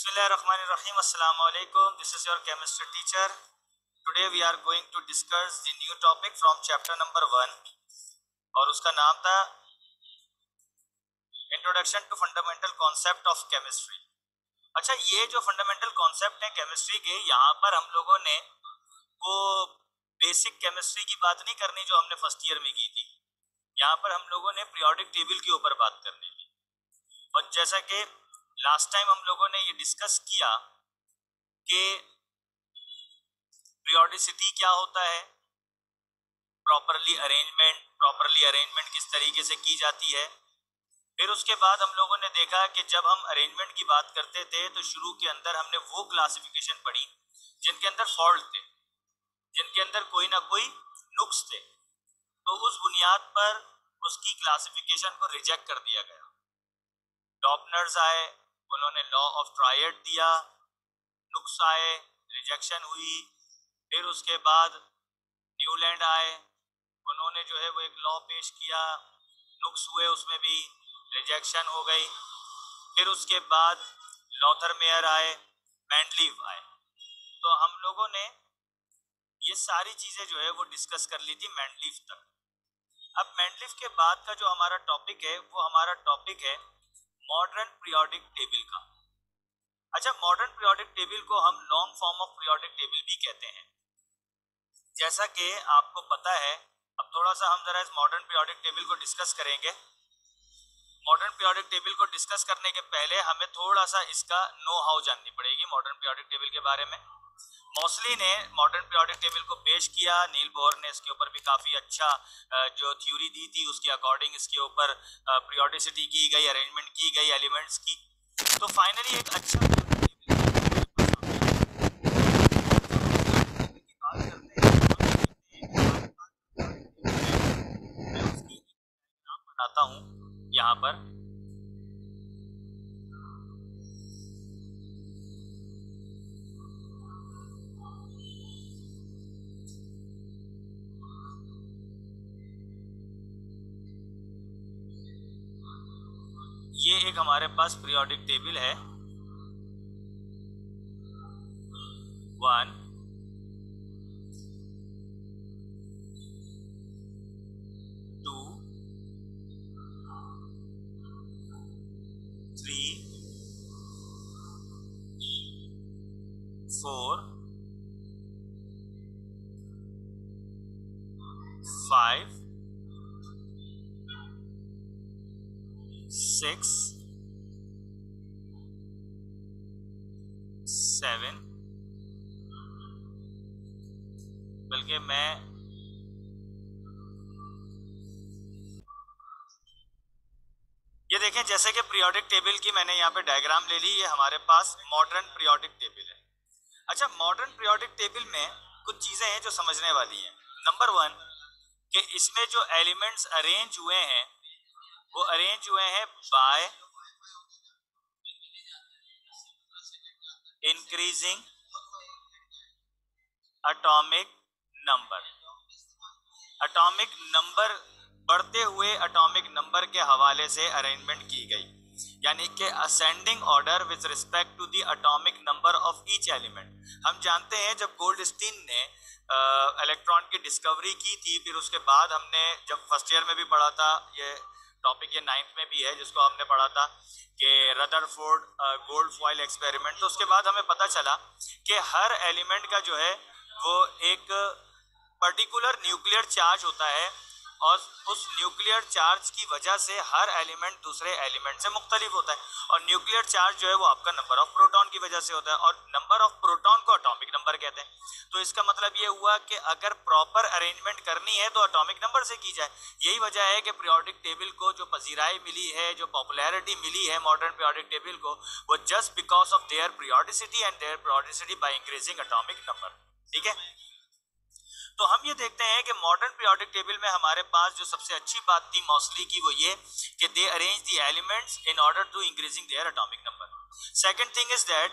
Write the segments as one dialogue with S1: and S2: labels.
S1: Bismillahirrahmanirrahim. Assalamu alaikum. This is your chemistry teacher. Today we are going to discuss the new topic from chapter number 1 और उसका नाम था introduction to fundamental concept of chemistry. अच्छा, ये जो fundamental concept है chemistry के, यहाँ पर हम लोगों ने वो बेसिक केमिस्ट्री की बात नहीं करनी जो हमने फर्स्ट ईयर में की थी। यहाँ पर हम लोगों ने पीरियोडिक टेबल के ऊपर बात करनी थी। और जैसा कि लास्ट टाइम हम लोगों ने ये डिस्कस किया कि पीरियोडिसिटी क्या होता है, प्रॉपरली अरेंजमेंट किस तरीके से की जाती है। फिर उसके बाद हम लोगों ने देखा कि जब हम अरेंजमेंट की बात करते थे तो शुरू के अंदर हमने वो क्लासिफिकेशन पढ़ी जिनके अंदर फॉल्ट थे, जिनके अंदर कोई ना कोई नुक्स थे, तो उस बुनियाद पर उसकी क्लासिफिकेशन को रिजेक्ट कर दिया गया। डॉपनर्स आए, उन्होंने लॉ ऑफ ट्रायड दिया, नुक्स आए, रिजेक्शन हुई। फिर उसके बाद न्यूलैंड आए, उन्होंने जो है वो एक लॉ पेश किया, नुक्स हुए, उसमें भी रिजेक्शन हो गई। फिर उसके बाद लॉथरमेयर आए, मैंडलीव आए। तो हम लोगों ने ये सारी चीज़ें जो है वो डिस्कस कर ली थी मैंडलीव तक। अब मैंडलीव के बाद का जो हमारा टॉपिक है वो हमारा टॉपिक है मॉडर्न पीरियोडिक टेबल का। अच्छा, मॉडर्न पीरियोडिक टेबल को हम long form of periodic table भी कहते हैं। जैसा कि आपको पता है, अब थोड़ा सा हम जरा इस मॉडर्न पीरियोडिक टेबल को डिस्कस करेंगे। मॉडर्न पीरियोडिक टेबल को डिस्कस करने के पहले हमें थोड़ा सा इसका नो हाउ जाननी पड़ेगी मॉडर्न पीरियोडिक टेबल के बारे में। मॉसली ने मॉडर्न पीरियोडिक टेबल को पेश किया, नील बोहर ने इसके ऊपर भी काफ़ी अच्छा जो थ्योरी दी थी उसके अकॉर्डिंग इसके ऊपर पीरियोडिसिटी की गई, अरेंजमेंट की गई एलिमेंट्स की। तो फाइनली एक अच्छा बताता हूँ यहाँ पर। ये एक हमारे पास पीरियोडिक टेबल है, 1 2 3 4 5 6 7, बल्कि मैं ये देखें, जैसे कि पीरियोडिक टेबल की मैंने यहाँ पे डायग्राम ले ली, ये हमारे पास मॉडर्न पीरियोडिक टेबल है। अच्छा, मॉडर्न पीरियोडिक टेबल में कुछ चीजें हैं जो समझने वाली हैं। नंबर 1 कि इसमें जो एलिमेंट्स अरेंज हुए हैं वो अरेंज हुए हैं bye increasing atomic number. Atomic number बढ़ते हुए एटॉमिक नंबर के हवाले से अरेंजमेंट की गई, यानी कि ascending order with respect to the atomic number of each element. हम जानते हैं जब गोल्डस्टीन ने इलेक्ट्रॉन की डिस्कवरी की थी, फिर उसके बाद हमने जब फर्स्ट ईयर में भी पढ़ा था ये टॉपिक, ये 9th में भी है जिसको हमने पढ़ा था कि रदरफोर्ड गोल्ड फॉइल एक्सपेरिमेंट। तो उसके बाद हमें पता चला कि हर एलिमेंट का जो है वो एक पर्टिकुलर न्यूक्लियर चार्ज होता है और उस न्यूक्लियर चार्ज की वजह से हर एलिमेंट दूसरे एलिमेंट से मुख्तलिफ होता है। और न्यूक्लियर चार्ज जो है वो आपका नंबर ऑफ प्रोटॉन की वजह से होता है, और नंबर ऑफ प्रोटॉन को एटॉमिक नंबर कहते हैं। तो इसका मतलब ये हुआ कि अगर प्रॉपर अरेंजमेंट करनी है तो एटॉमिक नंबर से की जाए। यही वजह है कि पीरियोडिक टेबल को जो पजीराई मिली है, जो पॉपुलैरिटी मिली है मॉडर्न पीरियोडिक टेबल को, वो just because of their periodicity and their periodicity by increasing atomic number. ठीक है, तो हम ये देखते हैं कि मॉडर्न पीरियोडिक टेबल में हमारे पास जो सबसे अच्छी बात थी मॉसली की वो ये कि they arrange the elements in order to increasing their atomic number. Second thing is that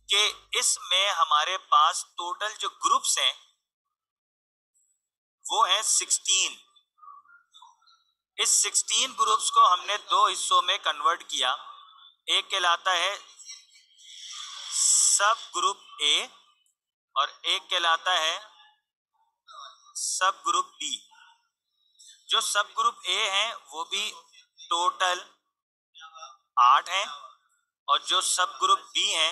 S1: कि इसमें हमारे पास टोटल जो ग्रुप्स हैं वो हैं 16। इस 16 ग्रुप्स को हमने दो हिस्सों में कन्वर्ट किया। एक कहलाता है सब ग्रुप ए और एक कहलाता है सब ग्रुप बी। जो सब ग्रुप ए है वो भी टोटल 8 है और जो सब ग्रुप बी है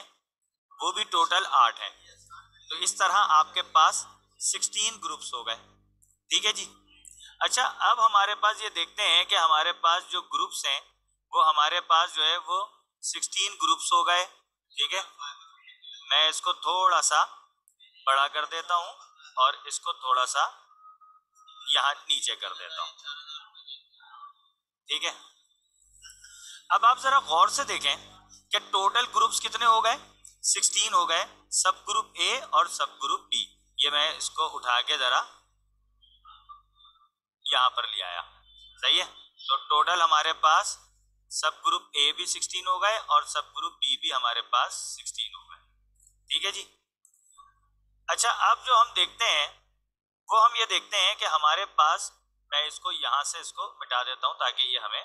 S1: वो भी टोटल 8 है। तो इस तरह आपके पास 16 ग्रुप्स हो गए। ठीक है जी। अच्छा, अब हमारे पास ये देखते हैं कि हमारे पास जो ग्रुप्स हैं वो हमारे पास जो है वो 16 ग्रुप्स हो गए। ठीक है, मैं इसको थोड़ा सा बड़ा कर देता हूं और इसको थोड़ा सा यहाँ नीचे कर देता हूं। ठीक है, अब आप जरा गौर से देखें कि टोटल ग्रुप्स कितने हो गए, 16 हो गए, सब ग्रुप ए और सब ग्रुप बी। ये मैं इसको उठा के जरा यहां पर ले आया। सही है, तो टोटल हमारे पास सब ग्रुप ए भी 16 हो गए और सब ग्रुप बी भी हमारे पास 16 हो गए। ठीक है जी। अच्छा, अब जो हम देखते हैं वो हम ये देखते हैं कि हमारे पास, मैं इसको यहां से इसको मिटा देता हूं ताकि ये हमें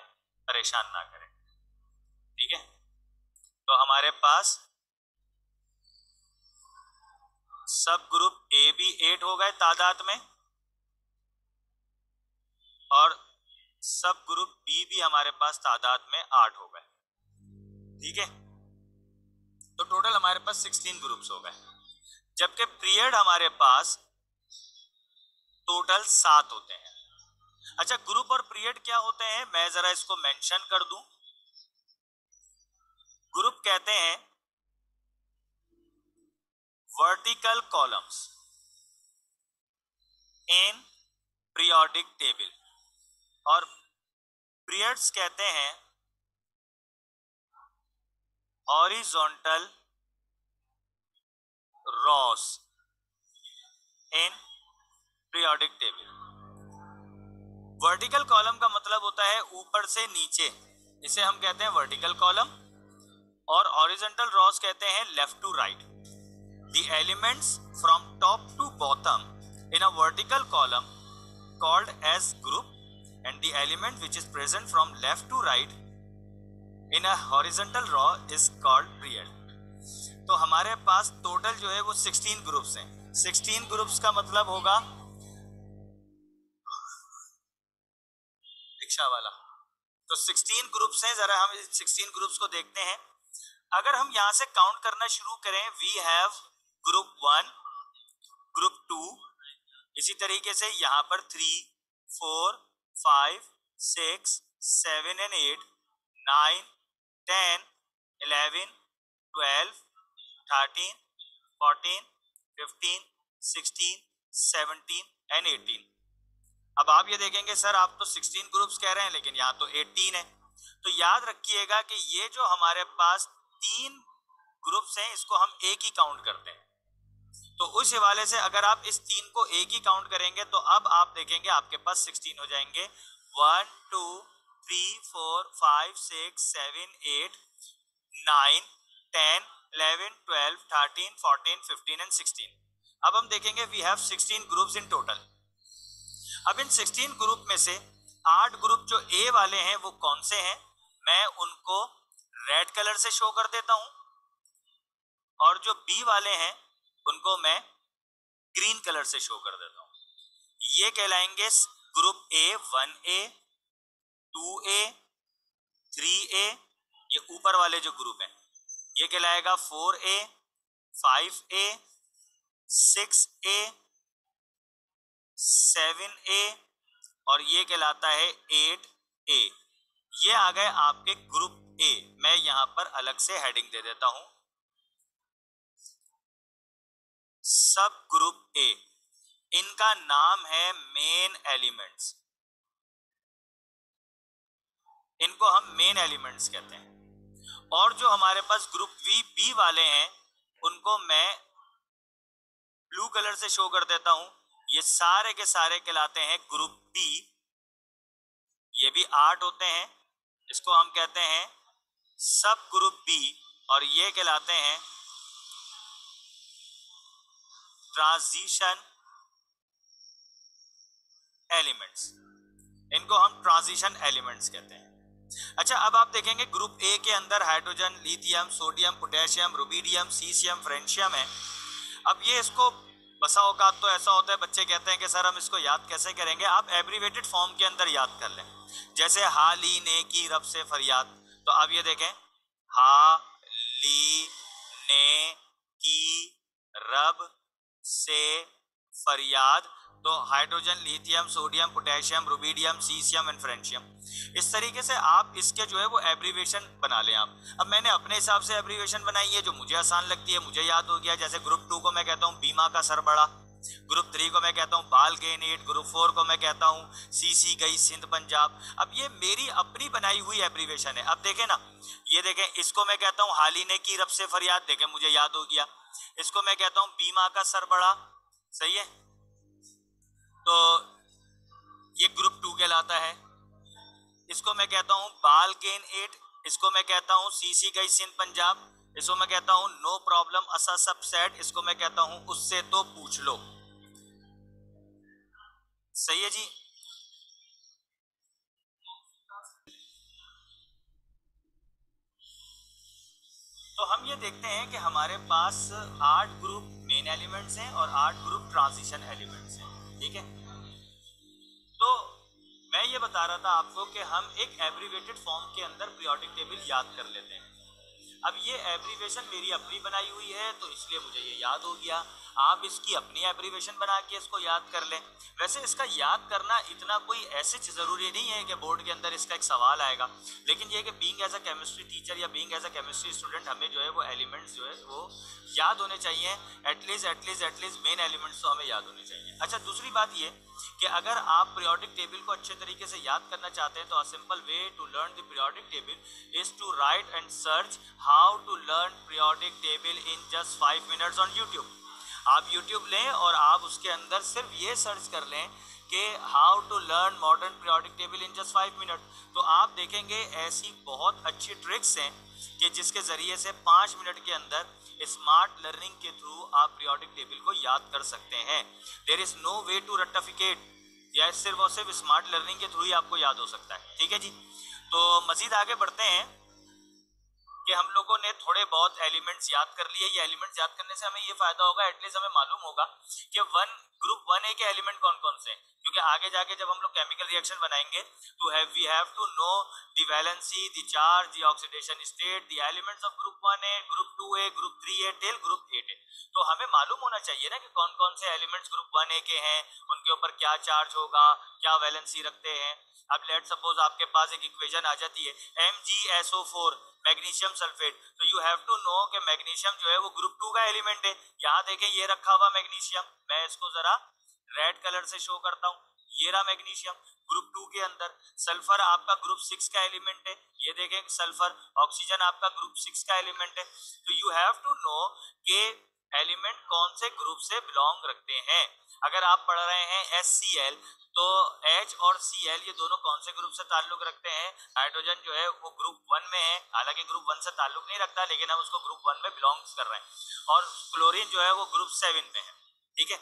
S1: परेशान ना करे। ठीक है, तो हमारे पास सब ग्रुप ए भी 8 हो गए तादाद में और सब ग्रुप बी भी हमारे पास तादाद में 8 हो गए। ठीक है, तो टोटल हमारे पास 16 ग्रुप्स हो गए, जबकि पीरियड हमारे पास टोटल 7 होते हैं। अच्छा, ग्रुप और पीरियड क्या होते हैं, मैं जरा इसको मेंशन कर दूं। ग्रुप कहते हैं vertical columns in periodic table और पीरियड्स कहते हैं horizontal Ross in periodic table. Vertical column का मतलब होता है ऊपर से नीचे, इसे हम कहते हैं वर्टिकल कॉलम, और हॉरिजॉन्टल रॉस कहते हैं left to right. The elements from top to bottom in a vertical column called as group and the element which is present from left to right in a horizontal row is called period। तो हमारे पास total जो है वो 16 groups हैं। 16 groups का मतलब होगा rickshaw वाला। तो 16 ग्रुप्स हैं, जरा हम 16 ग्रुप्स को देखते हैं। अगर हम यहां से काउंट करना शुरू करें, वी हैव ग्रुप 1, ग्रुप 2, इसी तरीके से यहां पर 3, 4, 5, 6, 7 एंड 8, 9, 10, 11, 12, 13, 14, 15, 16, 17 एंड 18। अब आप ये देखेंगे सर आप तो 16 ग्रुप्स कह रहे हैं लेकिन यहाँ तो 18 है। तो याद रखिएगा कि ये जो हमारे पास 3 ग्रुप्स हैं इसको हम एक ही काउंट करते हैं। तो उस हवाले से अगर आप इस 3 को एक ही काउंट करेंगे तो अब आप देखेंगे आपके पास 16 हो जाएंगे। 1, 2, 3, 4, 5, 6, 7, 8, 9, 10, 11, 12, 13, 14, 15 एंड 16। अब हम देखेंगे we have 16 groups in total. अब इन 16 ग्रुप में से 8 ग्रुप जो ए वाले हैं वो कौन से हैं, मैं उनको रेड कलर से शो कर देता हूं और जो बी वाले हैं उनको मैं ग्रीन कलर से शो कर देता हूं। ये कहलाएंगे group A 1A, 2A, 3A, ये ऊपर वाले जो ग्रुप हैं ये कहलाएगा 4A, 5A, 6A, 7A और ये कहलाता है 8A। ये आ गए आपके ग्रुप ए। मैं यहां पर अलग से हेडिंग दे देता हूं सब ग्रुप ए। इनका नाम है मेन एलिमेंट्स, इनको हम मेन एलिमेंट्स कहते हैं। और जो हमारे पास ग्रुप बी वाले हैं उनको मैं ब्लू कलर से शो कर देता हूं। ये सारे के सारे कहलाते हैं ग्रुप बी। ये भी 8 होते हैं, इसको हम कहते हैं सब ग्रुप बी और ये कहलाते हैं ट्रांजिशन एलिमेंट्स। इनको हम ट्रांजिशन एलिमेंट्स कहते हैं। अच्छा, अब आप देखेंगे ग्रुप ए के अंदर hydrogen, lithium, sodium, potassium, rubidium, caesium, francium है। अब ये इसको बसा औकात तो ऐसा होता है, बच्चे कहते हैं कि सर हम इसको याद कैसे करेंगे, आप एब्रीवेटेड फॉर्म के अंदर याद कर लें। जैसे हा ली ने की रब से फरियाद, तो आप ये देखें हा ली ने की रब से फरियाद, तो hydrogen, lithium, sodium, potassium, rubidium, caesium and francium. इस तरीके से आप इसके जो है वो एब्रीवेशन बना लें आप। अब मैंने अपने हिसाब से एब्रीवेशन बनाई है जो मुझे आसान लगती है, मुझे याद हो गया। जैसे ग्रुप 2 को मैं कहता हूँ बीमा का सर बड़ा, ग्रुप 3 को मैं कहता हूँ बाल गेन 8, ग्रुप 4 को मैं कहता हूँ सीसी गई सिंध पंजाब। अब ये मेरी अपनी बनाई हुई एब्रीवेशन है। अब देखें ना, ये देखें, इसको मैं कहता हूँ हाली ने की रब से फरियाद, देखें मुझे याद हो गया। इसको मैं कहता हूँ बीमा का सर बड़ा, सही है, तो ये ग्रुप 2 कहलाता है। इसको मैं कहता हूं बाल गेन 8, इसको मैं कहता हूं सीसी गई सिंध पंजाब, इसको मैं कहता हूं नो प्रॉब्लम असा सब सेट, इसको मैं कहता हूं उससे तो पूछ लो। सही है जी। तो हम ये देखते हैं कि हमारे पास 8 ग्रुप मेन एलिमेंट्स हैं और 8 ग्रुप ट्रांजिशन एलिमेंट्स हैं, ठीक है। तो मैं ये बता रहा था आपको कि हम एक एब्रीवेटेड फॉर्म के अंदर पीरियोडिक टेबल याद कर लेते हैं। अब ये एब्रीवेशन मेरी अपनी बनाई हुई है तो इसलिए मुझे ये याद हो गया। आप इसकी अपनी एब्रीवेशन बना के इसको याद कर लें। वैसे इसका याद करना इतना कोई ऐसे ज़रूरी नहीं है कि बोर्ड के अंदर इसका एक सवाल आएगा, लेकिन ये कि being as a chemistry teacher या being as a chemistry student हमें जो है वो एलिमेंट्स जो है वो याद होने चाहिए। एटलीस्ट मेन एलिमेंट्स तो हमें याद होने चाहिए। अच्छा, दूसरी बात ये कि अगर आप पीरियोडिक टेबल को अच्छे तरीके से याद करना चाहते हैं तो a simple way to learn the periodic table is to write and search how to learn periodic table in just 5 minutes on YouTube. आप यूट्यूब लें और आप उसके अंदर सिर्फ ये सर्च कर लें कि how to learn modern periodic table in just 5 minute, तो आप देखेंगे ऐसी बहुत अच्छी ट्रिक्स हैं कि जिसके ज़रिए से 5 मिनट के अंदर स्मार्ट लर्निंग के थ्रू आप पीरियोडिक टेबल को याद कर सकते हैं। There is no way to रट्टाफिकेट, या सिर्फ और सिर्फ स्मार्ट लर्निंग के थ्रू ही आपको याद हो सकता है, ठीक है जी। तो मजीद आगे बढ़ते हैं कि हम लोगों ने थोड़े बहुत एलिमेंट्स याद कर लिए। ये एलिमेंट्स याद करने से हमें ये फायदा होगा, एटलीस्ट हमें मालूम होगा कि ग्रुप 1A के एलिमेंट कौन कौन से हैं, क्योंकि आगे जाके जब हम लोग केमिकल रिएक्शन बनाएंगे तो we have to know the valency, the charge, the oxidation state, the elements of group 1A, group 2A, group 3A till group 8A। तो हमें मालूम होना चाहिए ना कि कौन कौन से एलिमेंट्स ग्रुप 1A के हैं, उनके ऊपर क्या चार्ज होगा, क्या वैलेंसी रखते हैं। अब लेट सपोज आपके पास एक इक्वेशन आ जाती है MgSO4 मैग्नीशियम सल्फेट, तो यू हैव टू नो कि मैग्नीशियम जो है वो ग्रुप 2 का एलिमेंट है। यहाँ देखें ये रखा हुआ मैग्नीशियम, मैं इसको जरा रेड कलर से शो करता हूँ, ये रहा मैग्नीशियम ग्रुप 2 के अंदर। सल्फर आपका ग्रुप 6 का एलिमेंट है, ये देखें सल्फर। ऑक्सीजन आपका ग्रुप 6 का एलिमेंट है। तो यू हैव टू नो कि एलिमेंट कौन से ग्रुप से बिलोंग रखते हैं। अगर आप पढ़ रहे हैं HCl तो H और Cl ये दोनों कौन से ग्रुप से ताल्लुक रखते हैं। हाइड्रोजन जो है वो ग्रुप 1 में है, हालांकि ग्रुप 1 से ताल्लुक नहीं रखता, लेकिन हम उसको ग्रुप 1 में बिलोंग्स कर रहे हैं। और क्लोरीन जो है वो ग्रुप 7 में है, ठीक है।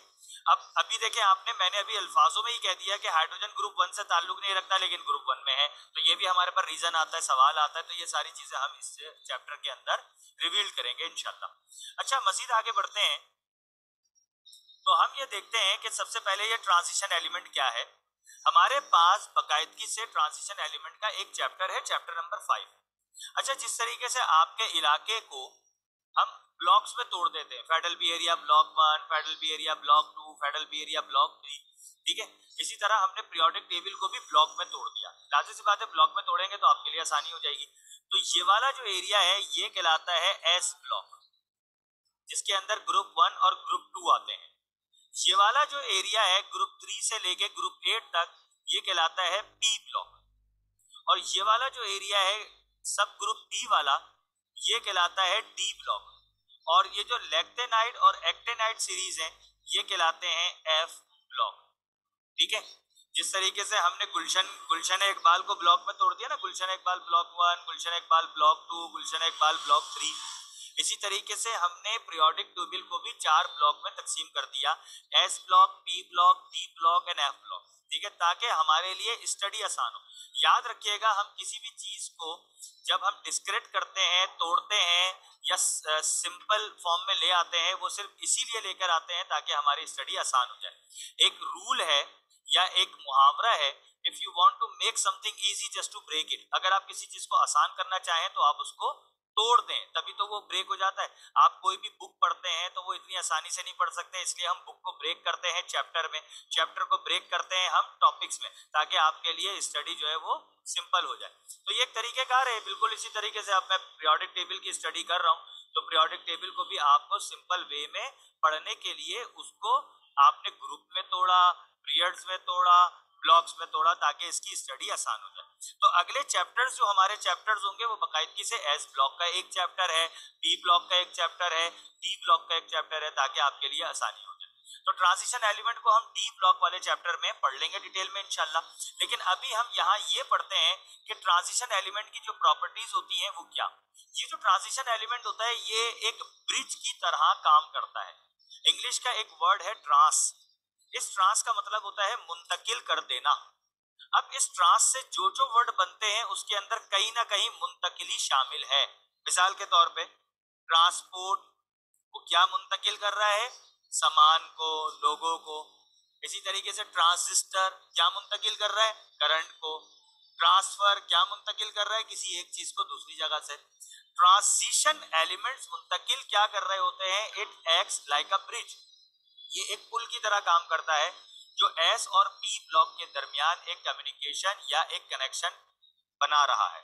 S1: अब अभी देखें आपने, मैंने अभी अल्फाजों में ही कह दिया कि हाइड्रोजन ग्रुप 1 से ताल्लुक नहीं रखता लेकिन ग्रुप 1 में है, तो ये भी हमारे पास रीजन आता है, सवाल आता है। तो ये सारी चीजें हम इस चैप्टर के अंदर रिवील करेंगे इंशाल्लाह। अच्छा, मजीद आगे बढ़ते हैं तो हम ये देखते हैं कि सबसे पहले ये ट्रांजिशन एलिमेंट क्या है। हमारे पास बाकायदगी से ट्रांजिशन एलिमेंट का एक चैप्टर है, चैप्टर नंबर 5। अच्छा, जिस तरीके से आपके इलाके को हम ब्लॉक्स में तोड़ देते हैं, federal B area block 1, federal B area block 2, federal B area block 3, ठीक है। इसी तरह हमने पीरियोडिक टेबल को भी ब्लॉक में तोड़ दिया। लाजिम सी बात है, ब्लॉक में तोड़ेंगे तो आपके लिए आसानी हो जाएगी। तो ये वाला जो एरिया है ये कहलाता है एस ब्लॉक, जिसके अंदर ग्रुप 1 और ग्रुप 2 आते हैं। ये वाला जो एरिया है ग्रुप 3 से लेके ग्रुप 8 तक ये कहलाता है पी ब्लॉक। और ये वाला जो एरिया है सब ग्रुप बी वाला ये कहलाता है डी ब्लॉक। और ये जो लैक्टेनाइड और एक्टेनाइड सीरीज है ये कहलाते हैं एफ ब्लॉक, ठीक है। जिस तरीके से हमने गुलशन इकबाल को ब्लॉक में तोड़ दिया ना, गुलशन इकबाल ब्लॉक 1, गुलशन इकबाल ब्लॉक 2, गुलशन इकबाल ब्लॉक 3, इसी तरीके से हमने पीरियोडिक टेबल को भी 4 ब्लॉक में तकसीम कर दिया, S block, P block, D block and F block, ठीक है, ताकि हमारे लिए स्टडी आसान हो। याद रखिएगा, हम किसी भी चीज को जब हम डिस्क्रिट करते हैं, तोड़ते हैं या सिंपल फॉर्म में ले आते हैं, वो सिर्फ इसीलिए लेकर आते हैं ताकि हमारी स्टडी आसान हो जाए। एक रूल है या एक मुहावरा है, if you want to make something easy just to break it. अगर आप किसी चीज को आसान करना चाहें तो आप उसको तोड़ दें, तभी तो वो ब्रेक हो जाता है। आप कोई भी बुक पढ़ते हैं तो वो इतनी आसानी से नहीं पढ़ सकते, इसलिए हम बुक को ब्रेक करते हैं चैप्टर में, चैप्टर को ब्रेक करते हैं हम टॉपिक्स में, ताकि आपके लिए स्टडी जो है वो सिंपल हो जाए। तो ये एक तरीकेकार है। बिल्कुल इसी तरीके से अब मैं पीरियोडिक टेबल की स्टडी कर रहा हूँ, तो पीरियोडिक टेबल को भी आपको सिंपल वे में पढ़ने के लिए उसको आपने ग्रुप में तोड़ा, पीरियड्स में तोड़ा, ब्लॉक्स में तोड़ा, ताकि इसकी स्टडी आसान हो जाए। तो अगले चैप्टर्स जो हमारे चैप्टर्स होंगे वो बाकायदगी से एस ब्लॉक का एक चैप्टर है, बी ब्लॉक का एक चैप्टर है, डी ब्लॉक का एक चैप्टर है, ताकि आपके लिए आसानी हो जाए। तो ट्रांजिशन एलिमेंट को हम डी ब्लॉक वाले चैप्टर में पढ़ लेंगे डिटेल में इंशाल्लाह। लेकिन अभी हम यहाँ ये पढ़ते हैं कि ट्रांजिशन एलिमेंट की जो प्रॉपर्टीज होती हैं वो क्या। ये जो ट्रांजिशन एलिमेंट होता है ये एक ब्रिज की तरह काम करता है। इंग्लिश का एक वर्ड है ट्रांस। इस ट्रांस का मतलब होता है मुंतकिल कर देना। अब इस ट्रांस से जो जो वर्ड बनते हैं उसके अंदर कहीं ना कहीं मुंतकिली शामिल है। मिसाल के तौर पे ट्रांसपोर्ट, वो क्या मुंतकिल कर रहा है, सामान को, लोगों को। इसी तरीके से ट्रांजिस्टर क्या मुंतकिल कर रहा है, करंट को। ट्रांसफर क्या मुंतकिल कर रहा है, किसी एक चीज को दूसरी जगह से। ट्रांजिशन एलिमेंट्स मुंतकिल क्या कर रहे होते हैं, it acts like a bridge. ये एक पुल की तरह काम करता है जो एस और पी ब्लॉक के दरमियान एक कम्युनिकेशन या एक कनेक्शन बना रहा है।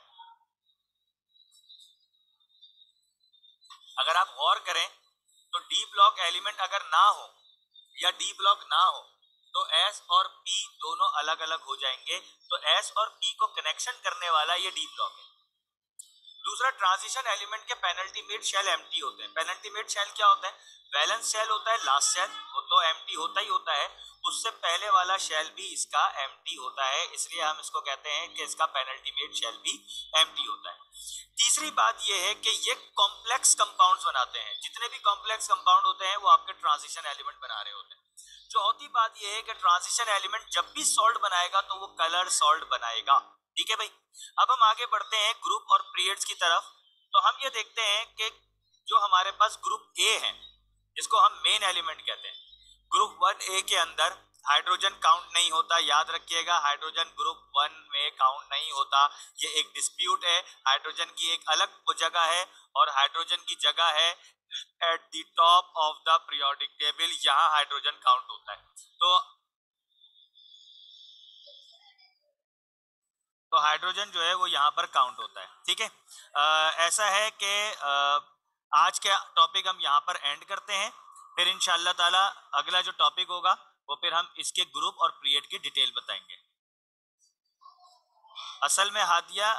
S1: अगर आप गौर करें तो डी ब्लॉक एलिमेंट अगर ना हो या डी ब्लॉक ना हो तो एस और पी दोनों अलग अलग हो जाएंगे। तो एस और पी को कनेक्शन करने वाला ये डी ब्लॉक है। दूसरा, ट्रांजिशन एलिमेंट के पेनल्टीमेट शेल एम्प्टी होते हैं। पेनल्टीमेट शेल क्या होता है, बैलेंस शेल होता है, लास्ट शेल वो तो एम्प्टी होता ही होता है, उससे पहले वाला शेल भी इसका एम्प्टी होता है, इसलिए हम इसको कहते हैं कि इसका पेनल्टीमेट शेल भी एम्प्टी होता है। तीसरी बात यह है कि ये कॉम्प्लेक्स कंपाउंड्स बनाते हैं। जितने भी कॉम्प्लेक्स कंपाउंड होते हैं वो आपके ट्रांजिशन एलिमेंट बना रहे होते हैं। चौथी बात यह है कि ट्रांजिशन एलिमेंट जब भी सॉल्ट बनाएगा तो वो कलर सॉल्ट बनाएगा। ठीक है भाई। अब हम आगे बढ़ते हैं ग्रुप और पीरियड्स की तरफ। तो हम ये देखते हैं कि जो हमारे पास ग्रुप ए है, इसको हम मेन एलिमेंट कहते हैं। ग्रुप 1A के अंदर हाइड्रोजन काउंट नहीं होता, याद रखिएगा, हाइड्रोजन ग्रुप 1 में काउंट नहीं होता। ये एक डिस्प्यूट है। हाइड्रोजन की एक अलग जगह है और हाइड्रोजन की जगह है at the top of the periodic table, यहाँ हाइड्रोजन काउंट होता है। तो हाइड्रोजन जो है वो यहाँ पर काउंट होता है। ठीक है। ऐसा है कि आज के टॉपिक हम यहाँ पर एंड करते हैं, फिर इंशाल्लाह ताला अगला जो टॉपिक होगा वो फिर हम इसके ग्रुप और पीरियड की डिटेल बताएंगे। असल में हादिया